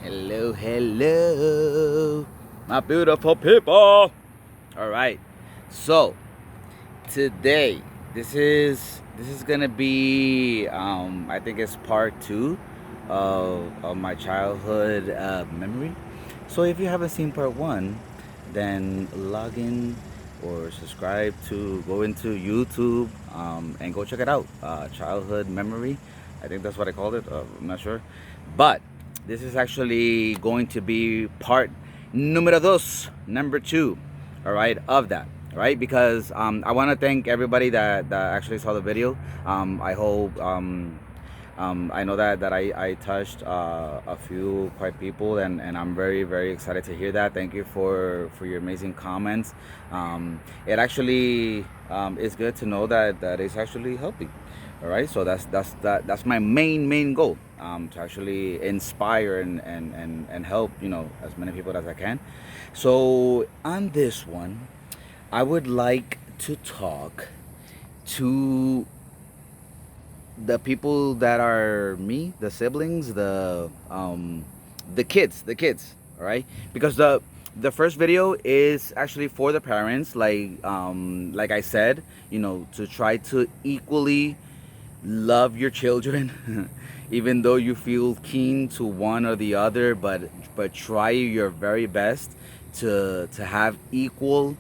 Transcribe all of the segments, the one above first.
Hello, hello, my beautiful people. All right. So today, this is gonna be I think it's part two of my childhood memory. So if you haven't seen part one, then log in or subscribe to go into YouTube and go check it out. Childhood memory. I think that's what I called it. I'm not sure, but this is actually going to be part numero dos, number two. All right, of that. All right, because I want to thank everybody that actually saw the video. I hope I know that I touched a few quite people, and I'm very very excited to hear that. Thank you for your amazing comments. It actually is good to know that it's actually helping. All right, so that's my main goal, to actually inspire and help as many people as I can. So on this one, I would like to talk to the people that are me, the siblings, the kids, all right? Because the first video is actually for the parents, like I said, to try to equally love your children, even though you feel keen to one or the other, but try your very best to have equal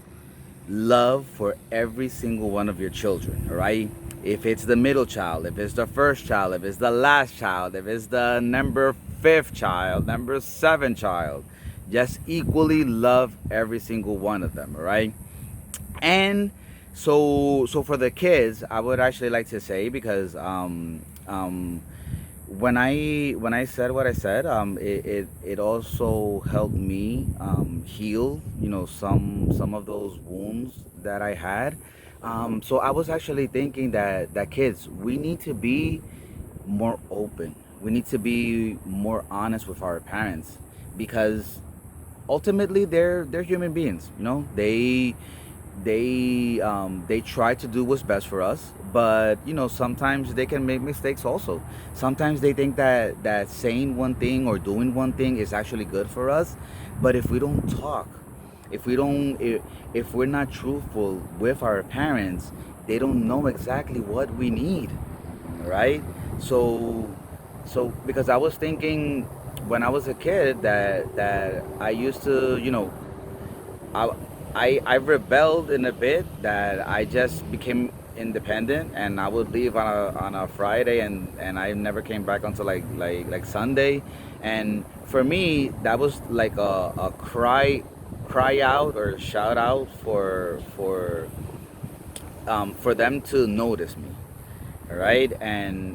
love for every single one of your children, all right? If it's the middle child, if it's the first child, if it's the last child, if it's the number fifth child, number seven child, just equally love every single one of them, all right? And so for the kids, I would actually like to say, because when I said what I said, it also helped me heal, some of those wounds that I had. So I was actually thinking that kids, we need to be more open. We need to be more honest with our parents, because ultimately they're human beings. They try to do what's best for us, but sometimes they can make mistakes also. Sometimes they think that saying one thing or doing one thing is actually good for us, but if we don't talk, if we're not truthful with our parents, they don't know exactly what we need, right? So so because I was thinking when I was a kid that I used to, I, I rebelled in a bit, that I just became independent, and I would leave on a Friday, and I never came back until like Sunday. And for me, that was like a cry out or shout out for them to notice me, all right? And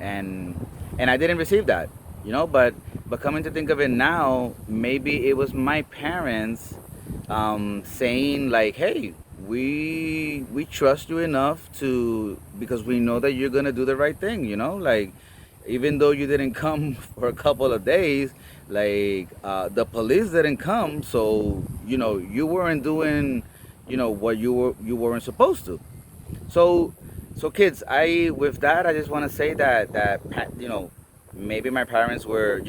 I didn't receive that, but coming to think of it now, maybe it was my parents saying like, hey, we trust you enough to, because we know that you're gonna do the right thing, like, even though you didn't come for a couple of days, like, the police didn't come, so you weren't doing what you weren't supposed to. So so kids, I with that, I just want to say that maybe my parents were,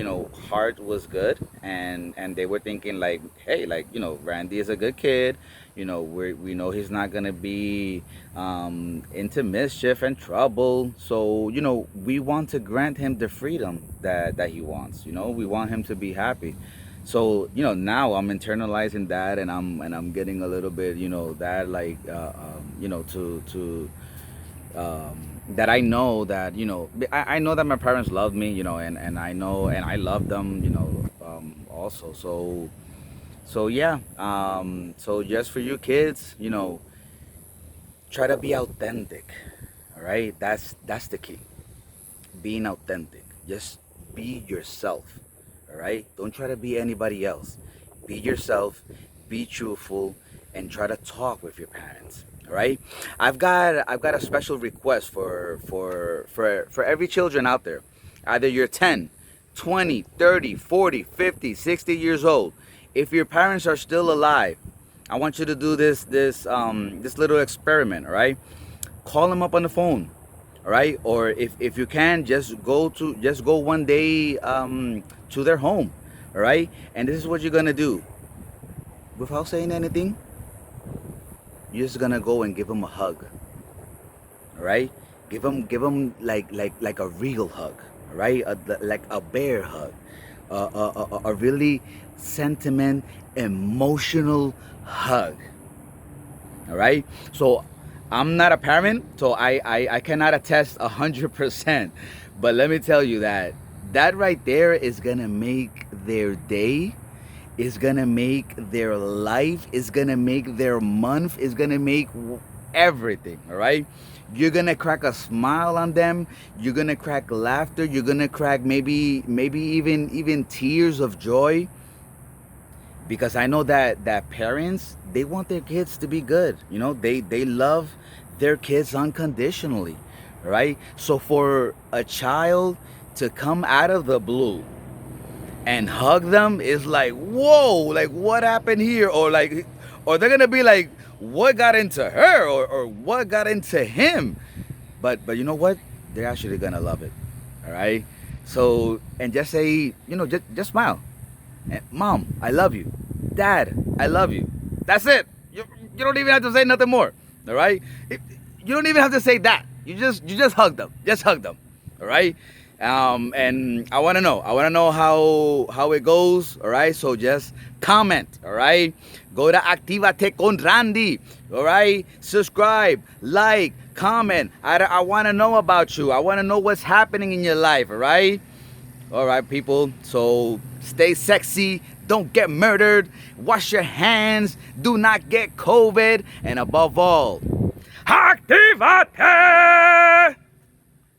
heart was good, and they were thinking like, hey, like, Randy is a good kid. We know he's not gonna be into mischief and trouble, so we want to grant him the freedom that he wants. We want him to be happy. So now I'm internalizing that, and I'm getting a little bit, that, like, that I know that, I know that my parents love me, and I know, and I love them, also. So yeah, so just for you kids, try to be authentic. All right, that's the key. Being authentic. Just be yourself. All right, don't try to be anybody else. Be yourself, be truthful, and try to talk with your parents. All right, I've got a special request for every children out there. Either you're 10, 20, 30, 40, 50, 60 years old. If your parents are still alive, I want you to do this little experiment. All right, call them up on the phone. All right, or if you can, just go one day to their home. All right, and this is what you're gonna do. Without saying anything, you're just gonna go and give them a hug. All right, give them like a real hug. All right, like a bear hug, a really sentiment, emotional hug. All right, so I'm not a parent, so I cannot attest 100%, but let me tell you that that right there is gonna make their day, is gonna make their life, is gonna make their month, is gonna make everything. All right, you're gonna crack a smile on them, you're gonna crack laughter, you're gonna crack maybe even tears of joy, because I know that parents, they want their kids to be good. You know, they love their kids unconditionally, right? So for a child to come out of the blue and hug them is like, whoa, like what happened here? Or they're gonna be like, what got into her, or what got into him? But you know what? They're actually gonna love it. All right. So, and just say, just smile. And, Mom, I love you. Dad, I love you. That's it. You don't even have to say nothing more. All right. You don't even have to say that. You just hug them. Just hug them. All right. And I want to know. I want to know how it goes. All right. So just comment. All right. Go to Activate con Randy. All right. Subscribe, like, comment. I want to know about you. I want to know what's happening in your life. All right. All right, people. So stay sexy. Don't get murdered. Wash your hands. Do not get COVID. And above all, Activate!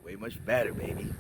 Way much better, baby.